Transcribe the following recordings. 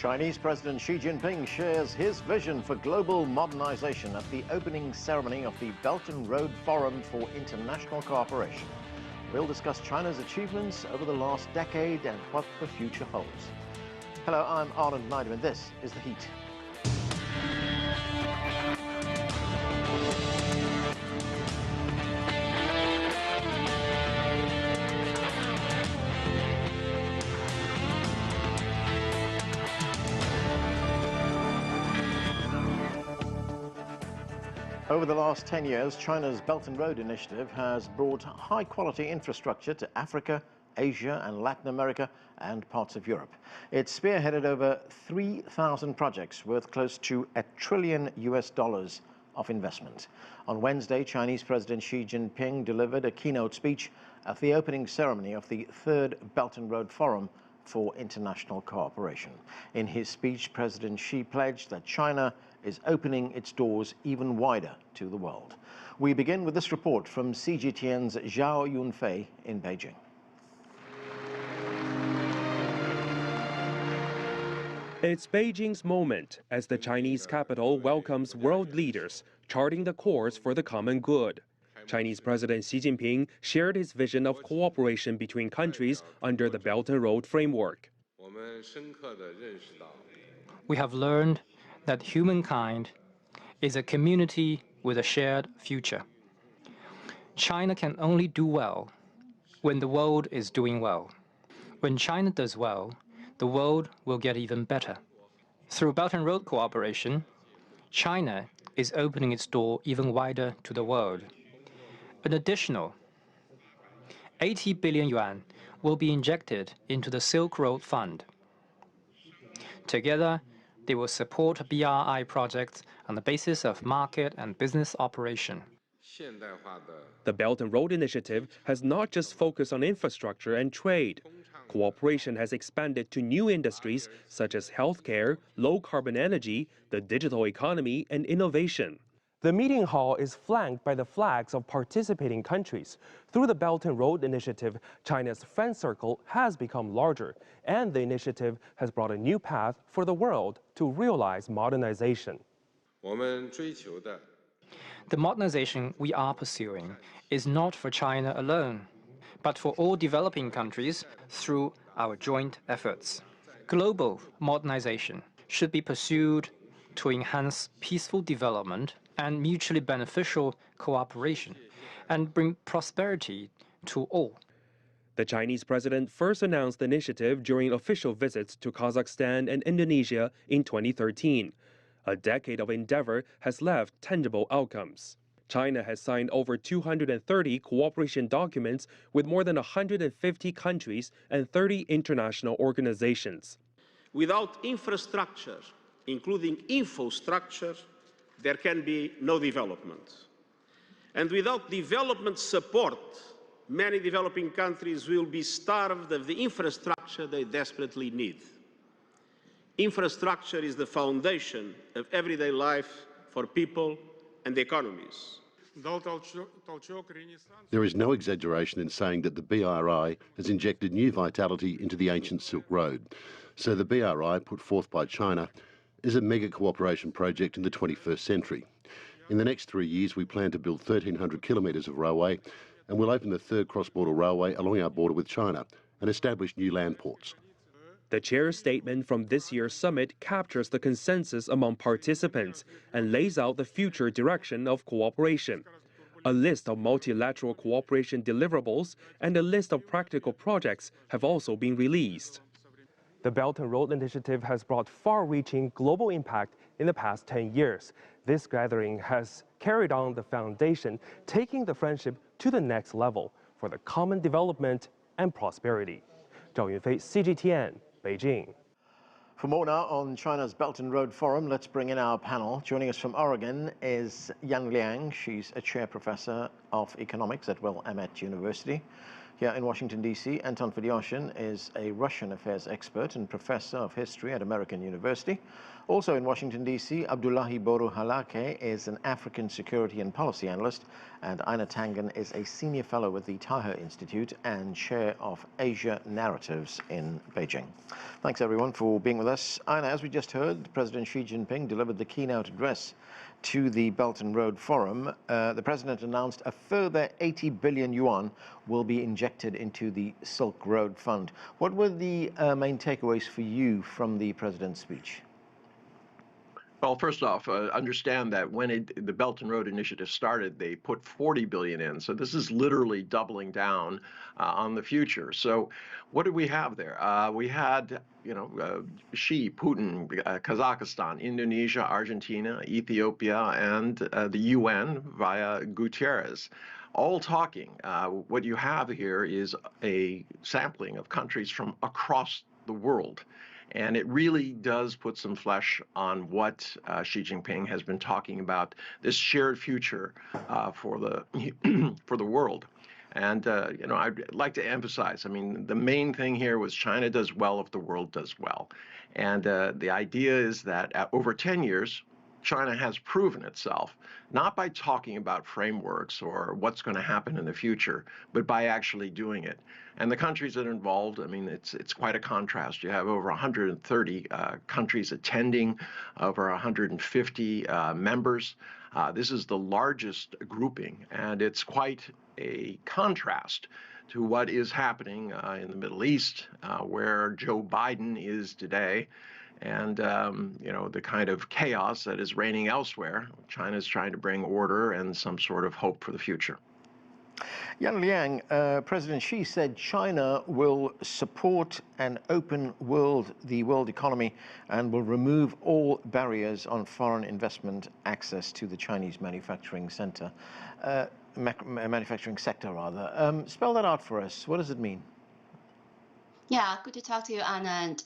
Chinese President Xi Jinping shares his vision for global modernization at the opening ceremony of the Belt and Road Forum for International Cooperation. We'll discuss China's achievements over the last decade and what the future holds. Hello, I'm Anton Fedyashin, and this is The Heat. Over the last 10 years, China's Belt and Road Initiative has brought high-quality infrastructure to Africa, Asia and Latin America and parts of Europe. It's spearheaded over 3,000 projects worth close to $1 trillion of investment. On Wednesday, Chinese President Xi Jinping delivered a keynote speech at the opening ceremony of the third Belt and Road Forum for International Cooperation. In his speech, President Xi pledged that China is opening its doors even wider to the world. We begin with this report from CGTN's Zhao Yunfei in Beijing. It's Beijing's moment as the Chinese capital welcomes world leaders, charting the course for the common good. Chinese President Xi Jinping shared his vision of cooperation between countries under the Belt and Road framework. We have learned that humankind is a community with a shared future. China can only do well when the world is doing well. When China does well, the world will get even better. Through Belt and Road cooperation, China is opening its door even wider to the world. An additional 80 billion yuan will be injected into the Silk Road Fund. Together, they will support BRI projects on the basis of market and business operation. The Belt and Road Initiative has not just focused on infrastructure and trade. Cooperation has expanded to new industries such as healthcare, low-carbon energy, the digital economy, and innovation. The meeting hall is flanked by the flags of participating countries. Through the Belt and Road Initiative, China's friend circle has become larger, and the initiative has brought a new path for the world to realize modernization. The modernization we are pursuing is not for China alone, but for all developing countries through our joint efforts. Global modernization should be pursued to enhance peaceful development and mutually beneficial cooperation, and bring prosperity to all. The Chinese president first announced the initiative during official visits to Kazakhstan and Indonesia in 2013. A decade of endeavor has left tangible outcomes. China has signed over 230 cooperation documents with more than 150 countries and 30 international organizations. Without infrastructure, including infrastructure, there can be no development. And without development support, many developing countries will be starved of the infrastructure they desperately need. Infrastructure is the foundation of everyday life for people and economies. There is no exaggeration in saying that the BRI has injected new vitality into the ancient Silk Road. So the BRI, put forth by China, is a mega cooperation project in the 21st century. In the next 3 years, we plan to build 1,300 kilometres of railway, and we'll open the third cross-border railway along our border with China and establish new land ports. The chair's statement from this year's summit captures the consensus among participants and lays out the future direction of cooperation. A list of multilateral cooperation deliverables and a list of practical projects have also been released. The Belt and Road Initiative has brought far-reaching global impact in the past 10 years. This gathering has carried on the foundation, taking the friendship to the next level for the common development and prosperity. Zhao Yunfei, CGTN, Beijing. For more now on China's Belt and Road Forum, let's bring in our panel. Joining us from Oregon is Liang. She's a chair professor of economics at Willamette University. Here in Washington, D.C., Anton Fedyashin is a Russian affairs expert and professor of history at American University. Also in Washington, D.C., Abdullahi Boru Halakhe is an African security and policy analyst, and Einar Tangen is a senior fellow with the Taihe Institute and chair of Asia Narratives in Beijing. Thanks, everyone, for being with us. Einar, as we just heard, President Xi Jinping delivered the keynote address to the Belt and Road Forum. The president announced a further 80 billion yuan will be injected into the Silk Road Fund. What were the main takeaways for you from the president's speech? Well, first off, understand that when the Belt and Road Initiative started, they put 40 billion in. So this is literally doubling down on the future. So what did we have there? We had, Xi, Putin, Kazakhstan, Indonesia, Argentina, Ethiopia, and the UN via Guterres, all talking. What you have here is a sampling of countries from across the world. And it really does put some flesh on what Xi Jinping has been talking about, this shared future for the world. And, I'd like to emphasize, the main thing here was China does well if the world does well. And the idea is that over 10 years, China has proven itself, not by talking about frameworks or what's going to happen in the future, but by actually doing it. And the countries that are involved, it's quite a contrast. You have over 130 countries attending, over 150 members. This is the largest grouping, and it's quite a contrast to what is happening in the Middle East, where Joe Biden is today. And, the kind of chaos that is reigning elsewhere. China is trying to bring order and some sort of hope for the future. Liang, President Xi said China will support an open world, the world economy, and will remove all barriers on foreign investment access to the Chinese manufacturing sector. Spell that out for us. What does it mean? Yeah, good to talk to you, Anand.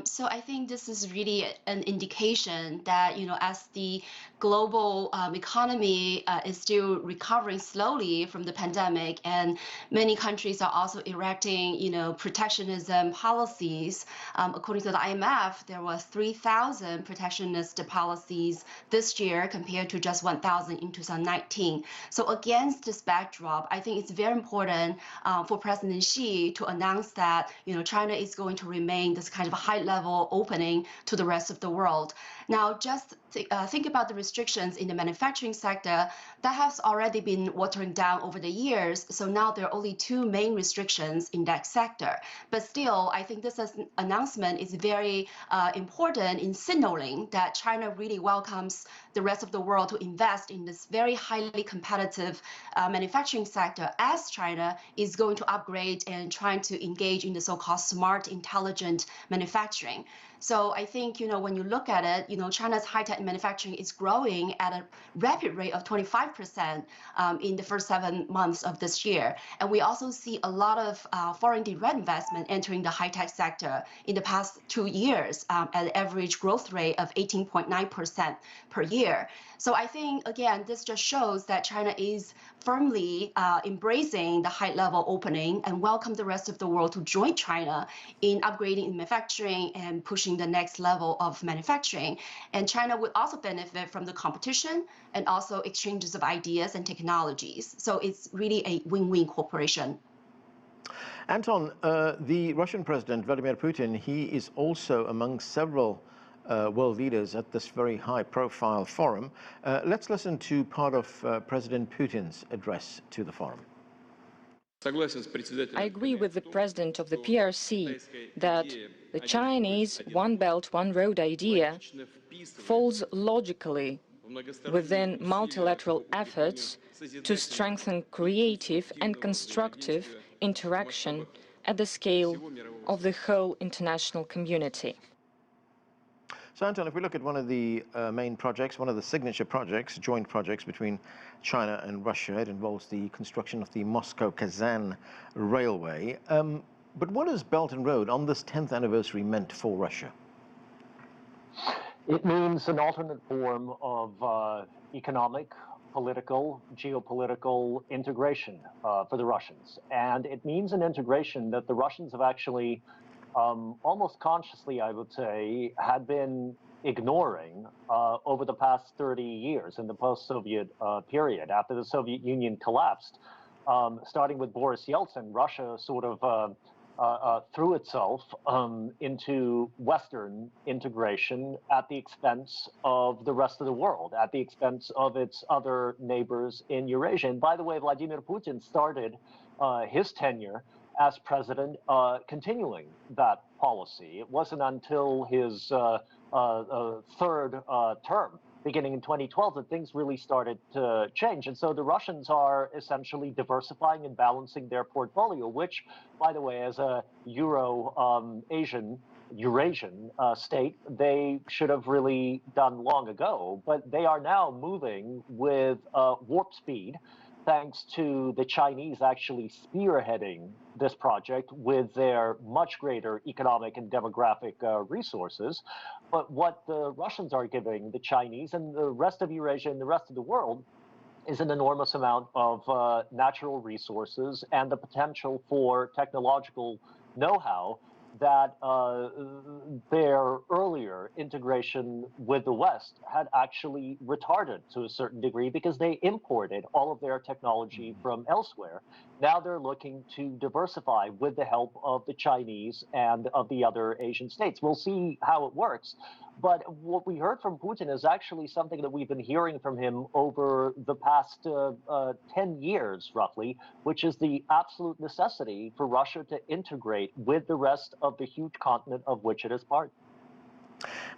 So I think this is really an indication that, as the global economy is still recovering slowly from the pandemic, and many countries are also erecting, protectionism policies. According to the IMF, there was 3,000 protectionist policies this year compared to just 1,000 in 2019. So against this backdrop, I think it's very important for President Xi to announce that, China is going to remain this kind of high-level opening to the rest of the world. Now, just think about the restrictions in the manufacturing sector that has already been watering down over the years. So now there are only two main restrictions in that sector. But still, I think this announcement is very important in signaling that China really welcomes the rest of the world to invest in this very highly competitive manufacturing sector, as China is going to upgrade and trying to engage in the so-called smart, intelligent manufacturing. So I think, when you look at it, China's high-tech manufacturing is growing at a rapid rate of 25% in the first 7 months of this year. And we also see a lot of foreign direct investment entering the high-tech sector in the past 2 years at an average growth rate of 18.9% per year. So I think, again, this just shows that China is firmly embracing the high-level opening and welcome the rest of the world to join China in upgrading manufacturing and pushing the next level of manufacturing. And China would also benefit from the competition and also exchanges of ideas and technologies. So it's really a win-win cooperation. Anton, the Russian President, Vladimir Putin, he is also among several world leaders at this very high-profile forum. Let's listen to part of President Putin's address to the forum. I agree with the president of the PRC that the Chinese One Belt, One Road idea falls logically within multilateral efforts to strengthen creative and constructive interaction at the scale of the whole international community. So, Anton, if we look at one of the main projects, one of the signature projects, joint projects between China and Russia, it involves the construction of the Moscow-Kazan railway. But what has Belt and Road on this 10th anniversary meant for Russia? It means an alternate form of economic, geopolitical integration for the Russians. And it means an integration that the Russians have actually, almost consciously, I would say, had been ignoring over the past 30 years in the post-Soviet period. After the Soviet Union collapsed, starting with Boris Yeltsin, Russia sort of threw itself into Western integration at the expense of the rest of the world, at the expense of its other neighbors in Eurasia. And by the way, Vladimir Putin started his tenure as president continuing that policy. It wasn't until his third term, beginning in 2012, that things really started to change. And so the Russians are essentially diversifying and balancing their portfolio, which, by the way, as a Eurasian state, they should have really done long ago. But they are now moving with warp speed, thanks to the Chinese actually spearheading this project with their much greater economic and demographic resources. But what the Russians are giving the Chinese and the rest of Eurasia and the rest of the world is an enormous amount of natural resources and the potential for technological know-how that their earlier integration with the West had actually retarded to a certain degree because they imported all of their technology from elsewhere. Now they're looking to diversify with the help of the Chinese and of the other Asian states. We'll see how it works. But what we heard from Putin is actually something that we've been hearing from him over the past 10 years, roughly, which is the absolute necessity for Russia to integrate with the rest of the huge continent of which it is part.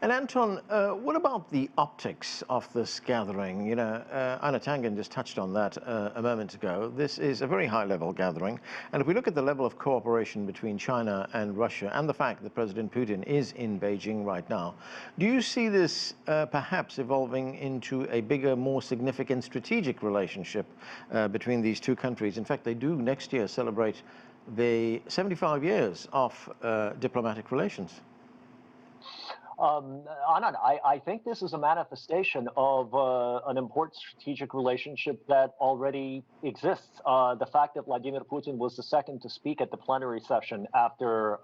And Anton, what about the optics of this gathering? You know, Einar Tangen just touched on that a moment ago. This is a very high-level gathering. And if we look at the level of cooperation between China and Russia and the fact that President Putin is in Beijing right now, do you see this perhaps evolving into a bigger, more significant strategic relationship between these two countries? In fact, they do next year celebrate the 75 years of diplomatic relations. Anand, I think this is a manifestation of an important strategic relationship that already exists. The fact that Vladimir Putin was the second to speak at the plenary session after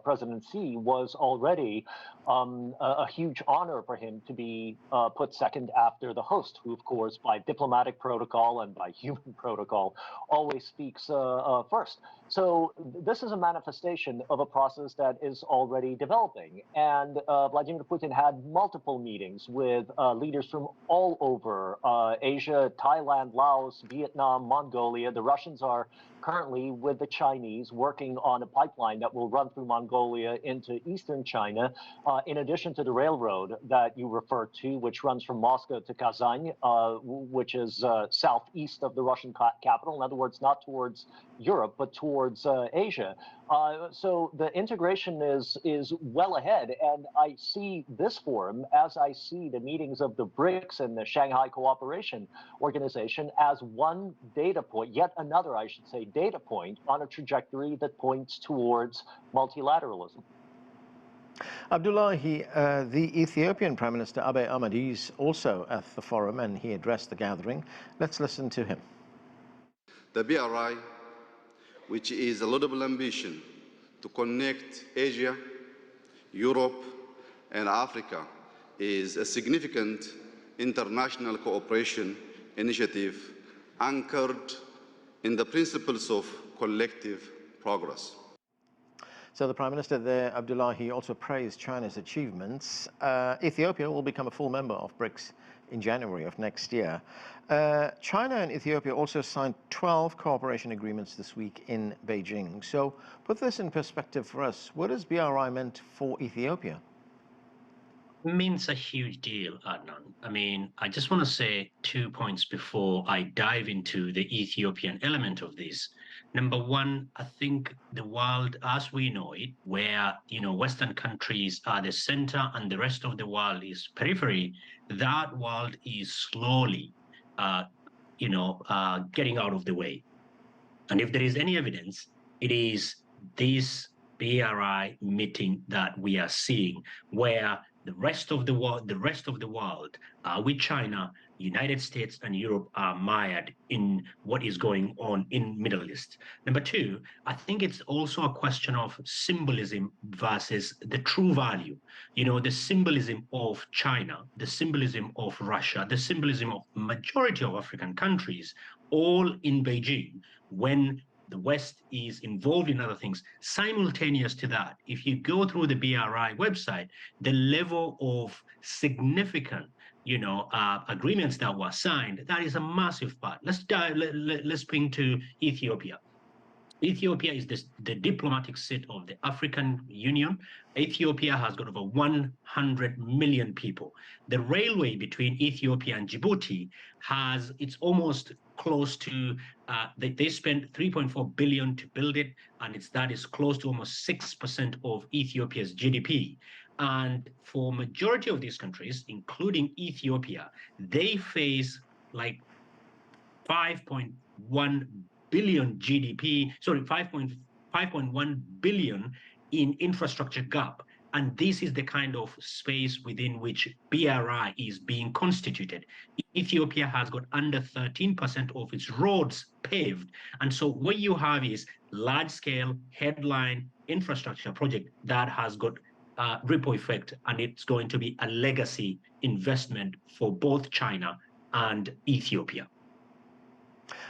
President Xi was already a huge honor for him to be put second after the host, who, of course, by diplomatic protocol and by human protocol, always speaks first. So this is a manifestation of a process that is already developing. And Vladimir Putin had multiple meetings with leaders from all over Asia, Thailand, Laos, Vietnam, Mongolia. The Russians are currently with the Chinese working on a pipeline that will run through Mongolia into eastern China, in addition to the railroad that you referred to, which runs from Moscow to Kazan, which is southeast of the Russian capital. In other words, not towards Europe, but towards Asia. So the integration is well ahead, and I see this forum, as I see the meetings of the BRICS and the Shanghai Cooperation Organization, as one data point, yet another, I should say, data point on a trajectory that points towards multilateralism. Abdullahi, the Ethiopian Prime Minister Abiy Ahmed is also at the forum and he addressed the gathering. Let's listen to him. The BRI, which is a laudable ambition to connect Asia, Europe, and Africa, is a significant international cooperation initiative anchored in the principles of collective progress. So the Prime Minister there, Abdullahi, also praised China's achievements. Ethiopia will become a full member of BRICS in January of next year. China and Ethiopia also signed 12 cooperation agreements this week in Beijing. So put this in perspective for us. What has BRI meant for Ethiopia? It means a huge deal, Adnan. I mean, I just want to say 2 points before I dive into the Ethiopian element of this. Number one, I think the world as we know it, where, Western countries are the center and the rest of the world is periphery, that world is slowly, getting out of the way. And if there is any evidence, it is this BRI meeting that we are seeing, where the rest of the world with China United States and Europe are mired in what is going on in Middle East. Number two, I think it's also a question of symbolism versus the true value. You know, the symbolism of China, the symbolism of Russia, the symbolism of majority of African countries, all in Beijing, when the West is involved in other things. Simultaneous to that, if you go through the BRI website, the level of significant agreements that were signed, that is a massive part. Let's bring to Ethiopia. Ethiopia is the diplomatic seat of the African Union. Ethiopia has got over 100 million people. The railway between Ethiopia and Djibouti it's almost close to, they spent 3.4 billion to build it, and that is close to almost 6% of Ethiopia's GDP. And for majority of these countries, including Ethiopia, they face like 5.1 billion GDP, sorry, 5.1 billion in infrastructure gap. And this is the kind of space within which BRI is being constituted. Ethiopia has got under 13% of its roads paved. And so what you have is large-scale headline infrastructure project that has got ripple effect, and it's going to be a legacy investment for both China and Ethiopia.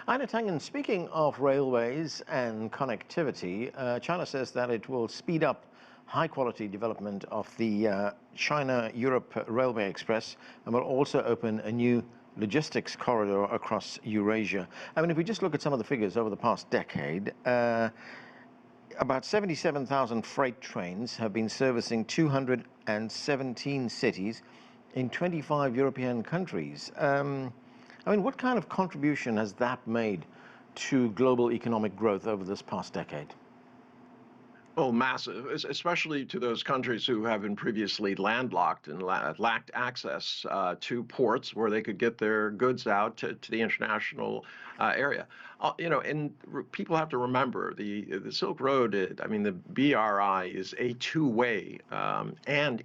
Einar Tangen, speaking of railways and connectivity, China says that it will speed up high-quality development of the China-Europe Railway Express and will also open a new logistics corridor across Eurasia. I mean, if we just look at some of the figures over the past decade, about 77,000 freight trains have been servicing 217 cities in 25 European countries. I mean, what kind of contribution has that made to global economic growth over this past decade? Oh, massive, especially to those countries who have been previously landlocked and lacked access to ports where they could get their goods out to the international area. And people have to remember the Silk Road, I mean, the BRI is a two-way and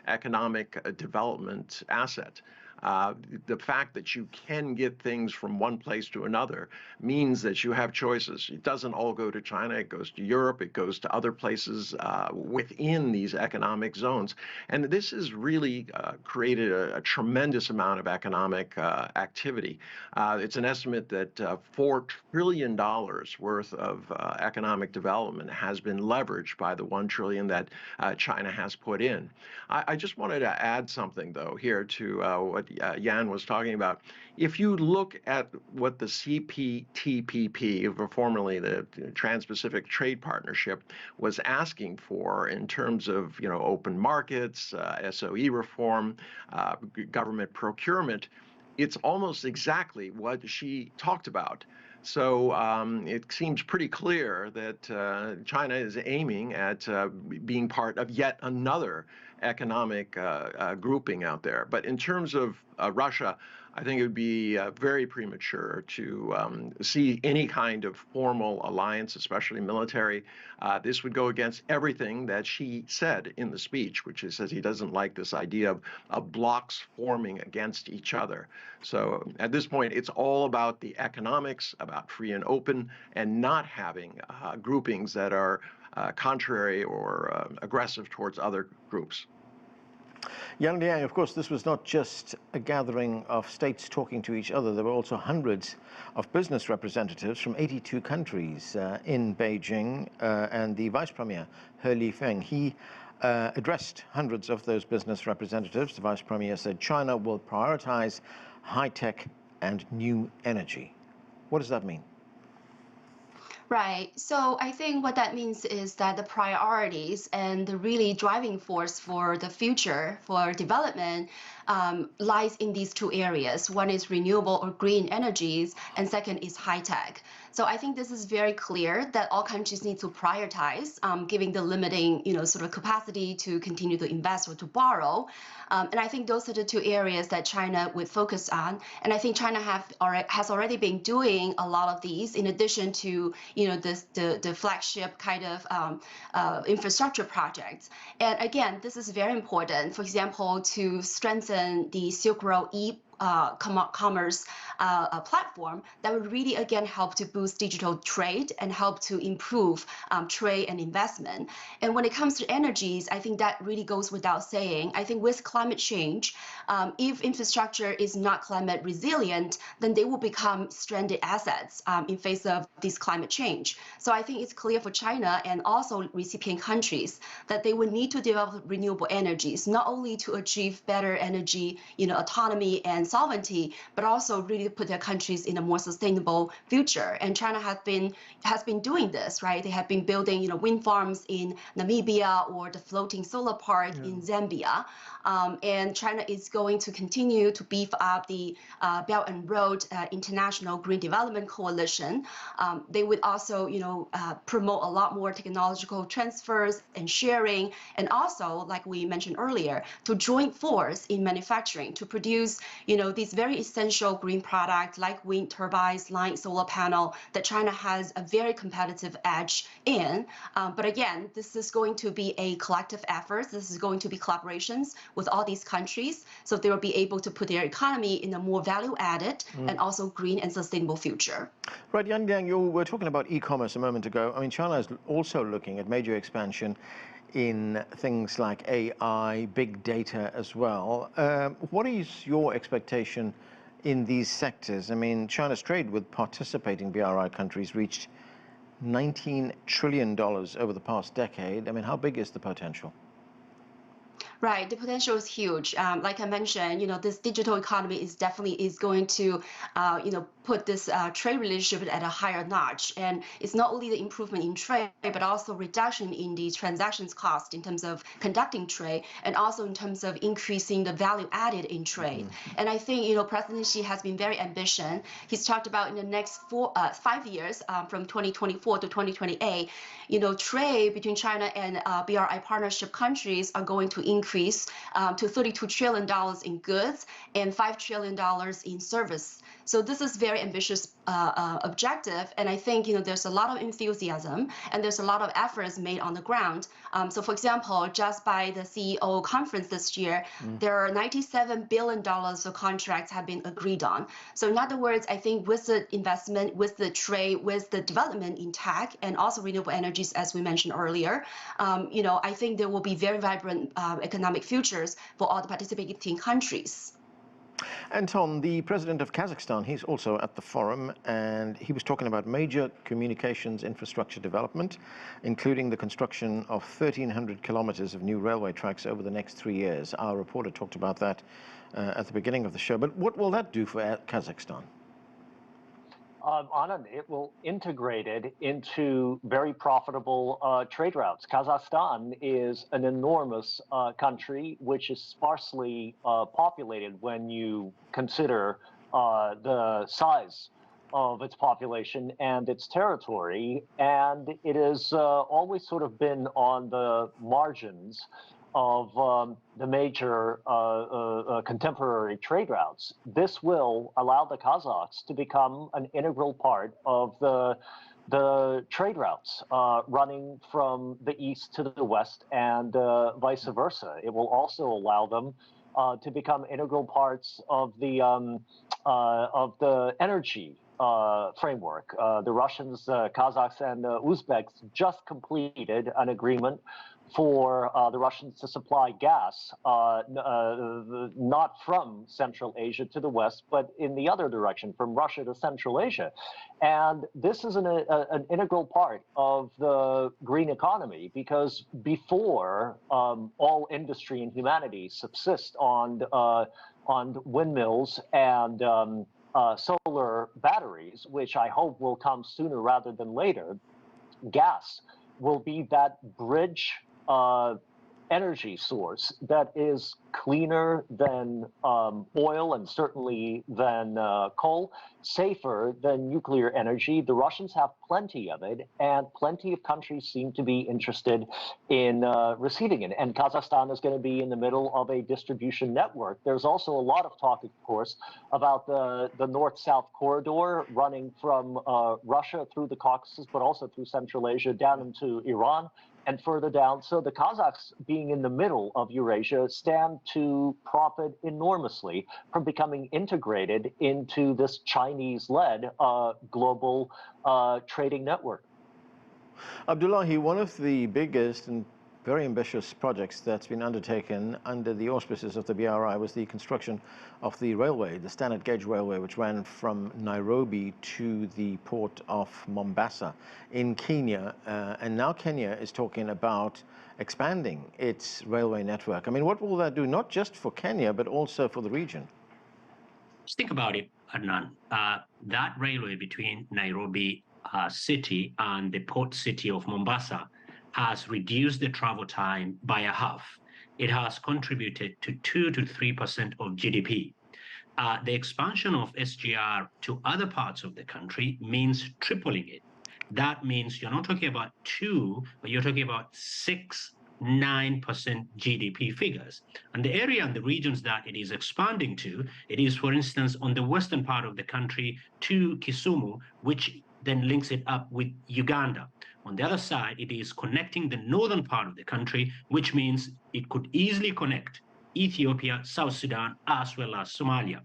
economic development asset. The fact that you can get things from one place to another means that you have choices. It doesn't all go to China. It goes to Europe. It goes to other places within these economic zones. And this has really created a tremendous amount of economic activity. It's an estimate that $4 trillion worth of economic development has been leveraged by the $1 trillion that China has put in. I just wanted to add something, though, here to what Jan was talking about. If you look at what the CPTPP, formerly the Trans-Pacific Trade Partnership, was asking for in terms of open markets, SOE reform, government procurement, it's almost exactly what she talked about. So it seems pretty clear that China is aiming at being part of yet another economic grouping out there. But in terms of Russia, I think it would be very premature to see any kind of formal alliance, especially military. This would go against everything that Xi said in the speech, which is that he doesn't like this idea of blocks forming against each other. So at this point, it's all about the economics, about free and open, and not having groupings that are contrary or aggressive towards other groups. Liang, of course, this was not just a gathering of states talking to each other. There were also hundreds of business representatives from 82 countries in Beijing, and the Vice Premier, He Lifeng, he addressed hundreds of those business representatives. The Vice Premier said China will prioritize high-tech and new energy. What does that mean? Right. So I think what that means is that the priorities and the really driving force for the future for development lies in these two areas. One is renewable or green energies, and second is high tech. So I think this is very clear that all countries need to prioritize, giving the limiting, sort of capacity to continue to invest or to borrow. And I think those are the two areas that China would focus on. And I think China has already been doing a lot of these, in addition to, the flagship kind of infrastructure projects. And again, this is very important. For example, to strengthen the Silk Road commerce platform that would really, again, help to boost digital trade and help to improve trade and investment. And when it comes to energies, I think that really goes without saying. I think with climate change, if infrastructure is not climate resilient, then they will become stranded assets in face of this climate change. So I think it's clear for China and also recipient countries that they would need to develop renewable energies, not only to achieve better energy, autonomy and sovereignty, but also really put their countries in a more sustainable future. And China has been doing this, right? They have been building, wind farms in Namibia or the floating solar park in Zambia. And China is going to continue to beef up the Belt and Road International Green Development Coalition. They would also, promote a lot more technological transfers and sharing, and also, like we mentioned earlier, to join force in manufacturing to produce, these very essential green products like wind turbines, like solar panel, that China has a very competitive edge in. But again, this is going to be a collective effort. This is going to be collaborations with all these countries, so they will be able to put their economy in a more value-added and also green and sustainable future. Right, Liang, you were talking about e-commerce a moment ago. I mean, China is also looking at major expansion in things like AI, big data as well. What is your expectation in these sectors? I mean, China's trade with participating BRI countries reached $19 trillion over the past decade. I mean, how big is the potential? Right, the potential is huge. Like I mentioned, this digital economy is definitely going to, put this trade relationship at a higher notch. And it's not only the improvement in trade, but also reduction in the transactions cost in terms of conducting trade, and also in terms of increasing the value added in trade. And I think, President Xi has been very ambitious. He's talked about in the next 5 years, from 2024 to 2028, trade between China and BRI partnership countries are going to increase to $32 trillion in goods and $5 trillion in service. So this is very ambitious objective, and I think there's a lot of enthusiasm and there's a lot of efforts made on the ground. So for example, just by the CEO conference this year, there are $97 billion of contracts have been agreed on. So in other words, I think with the investment, with the trade, with the development in tech and also renewable energies, as we mentioned earlier, I think there will be very vibrant economic futures for all the participating countries. Anton, the president of Kazakhstan, he's also at the forum, and he was talking about major communications infrastructure development, including the construction of 1,300 kilometers of new railway tracks over the next 3 years. Our reporter talked about that at the beginning of the show. But what will that do for Kazakhstan? Anand, it will integrate it into very profitable trade routes. Kazakhstan is an enormous country, which is sparsely populated when you consider the size of its population and its territory. And it has always sort of been on the margins of the major contemporary trade routes. This will allow the Kazakhs to become an integral part of the trade routes running from the east to the west and vice versa. It will also allow them to become integral parts of the energy framework. The Russians, Kazakhs, and Uzbeks just completed an agreement for the Russians to supply gas, not from Central Asia to the West, but in the other direction, from Russia to Central Asia. And this is an integral part of the green economy, because before all industry and humanity subsist on windmills and solar batteries, which I hope will come sooner rather than later, gas will be that bridge energy source that is cleaner than oil and certainly than coal, safer than nuclear energy. The Russians have plenty of it, and plenty of countries seem to be interested in receiving it. And Kazakhstan is going to be in the middle of a distribution network. There's also a lot of talk, of course, about the north-south corridor running from Russia through the Caucasus, but also through Central Asia down into Iran and further down. So the Kazakhs, being in the middle of Eurasia, stand to profit enormously from becoming integrated into this Chinese-led global trading network. Abdullahi, one of the biggest and very ambitious projects that's been undertaken under the auspices of the BRI was the construction of the railway, the standard gauge railway, which ran from Nairobi to the port of Mombasa in Kenya. And now Kenya is talking about expanding its railway network. I mean, what will that do, not just for Kenya, but also for the region? Just think about it, Adnan. That railway between Nairobi city and the port city of Mombasa has reduced the travel time by a half. It has contributed to 2 to 3% of GDP. The expansion of SGR to other parts of the country means tripling it. That means you're not talking about 2, but you're talking about 6, 9% GDP figures. And the area and the regions that it is expanding to, it is, for instance, on the western part of the country to Kisumu, which then links it up with Uganda. On the other side, it is connecting the northern part of the country, which means it could easily connect Ethiopia, South Sudan, as well as Somalia.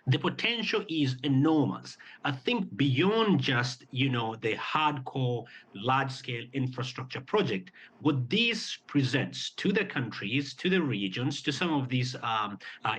The potential is enormous. I think beyond just, the hardcore, large-scale infrastructure project, what this presents to the countries, to the regions, to some of these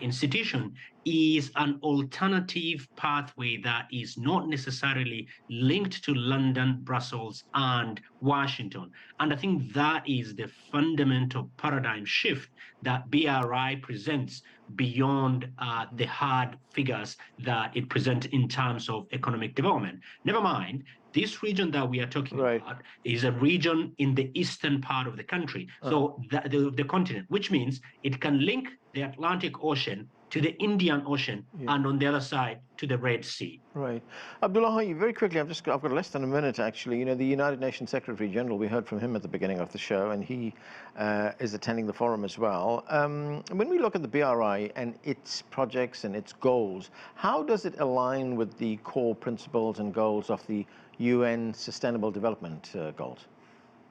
institutions, is an alternative pathway that is not necessarily linked to London, Brussels, and Washington. And I think that is the fundamental paradigm shift that BRI presents beyond the hard figures that it presents in terms of economic development. Never mind, this region that we are talking about is a region in the eastern part of the country, so the continent, which means it can link the Atlantic Ocean to the Indian Ocean, and on the other side to the Red Sea. Right. Abdullahi, very quickly, I've got less than a minute actually. The United Nations Secretary General, we heard from him at the beginning of the show, and he is attending the forum as well. When we look at the BRI and its projects and its goals, how does it align with the core principles and goals of the UN Sustainable Development Goals?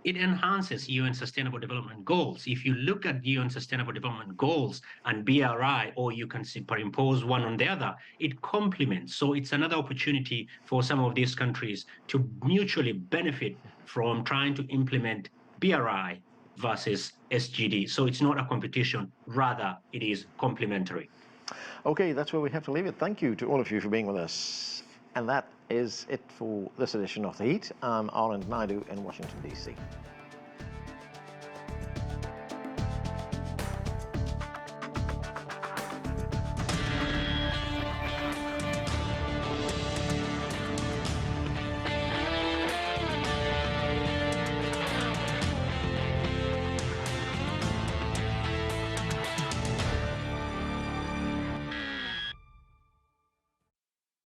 It enhances UN Sustainable Development Goals. If you look at UN Sustainable Development Goals and BRI, or you can superimpose one on the other, it complements. So it's another opportunity for some of these countries to mutually benefit from trying to implement BRI versus SGD. So it's not a competition, rather it is complementary. Okay, that's where we have to leave it. Thank you to all of you for being with us. And that is it for this edition of The Heat. I'm Arlen Naidu in Washington, D.C.